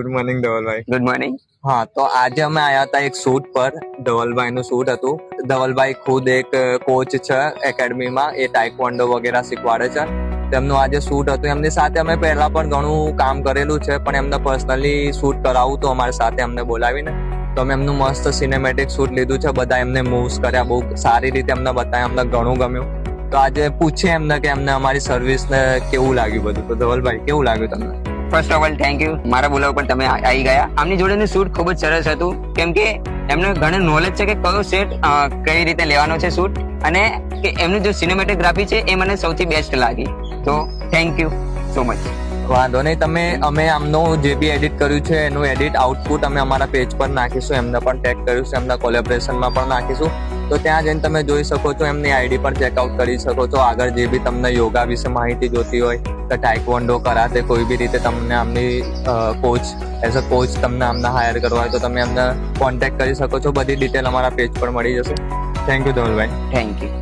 Good morning ધવલભાઈ. Good morning. હા, તો આજે અમે આવ્યા હતા એક શૂટ પર. ધવલભાઈનું શૂટ હતું. ધવલભાઈ ખુદ એક કોચ છે એકેડમીમાં, એ ટાઇકવોન્ડો વગેરે શીખવાડે છે. તેમનું આજે શૂટ હતું. એમની સાથે અમે પહેલા પણ ઘણું કામ કરેલું છે, પણ એમને પર્સનલી શૂટ કરાવવું તો અમારી સાથે અમને બોલાવીને તો અમે એમનું મસ્ત સિનેમેટિક શૂટ લીધું છે. બધા એમને મૂવ્સ કર્યા, બહુ સારી રીતે એમને બતાવ્યા, અમને ઘણું ગમ્યું. તો આજે પૂછીએ એમને કે એમને અમારી સર્વિસને કેવું લાગ્યું બધું. તો ધવલભાઈ, કેવું લાગ્યું તમને? First of all thank you, મારા બોલાવા પર તમે આવી ગયા. આમની જોડેનું શૂટ ખૂબ જ સરસ હતું, કેમ કે એમને ઘણું નોલેજ છે કે કયો સેટ કઈ રીતે લેવાનો છે શૂટ, અને કે એમનું જે સિનેમેટોગ્રાફી છે એ મને સૌથી બેસ્ટ લાગી. તો થેન્ક યુ સો મચ. વાંધો નહીં, અમે આમનું જે બી એડિટ કર્યું છે એનું એડિટ આઉટપુટ અમે અમારા પેજ પર નાખીશું. એમને પણ ટેગ કર્યું છે, એમના કોલેબરેશનમાં પણ નાખીશું. તો ત્યાં જઈને તમે જોઈ શકો છો, એમની આઈડી પણ ચેકઆઉટ કરી શકો છો. આગળ જે બી તમને યોગા વિશે માહિતી જોતી હોય કે ટાઇકવોન્ડો, કરાતે, કોઈ બી રીતે તમને આમની કોચ એઝ અ કોચ તમને આમના હાયર કરવા હોય તો તમે એમને કોન્ટેક્ટ કરી શકો છો. બધી ડિટેલ અમારા પેજ પર મળી જશે. થેન્ક યુ ધવલભાઈ. Thank you.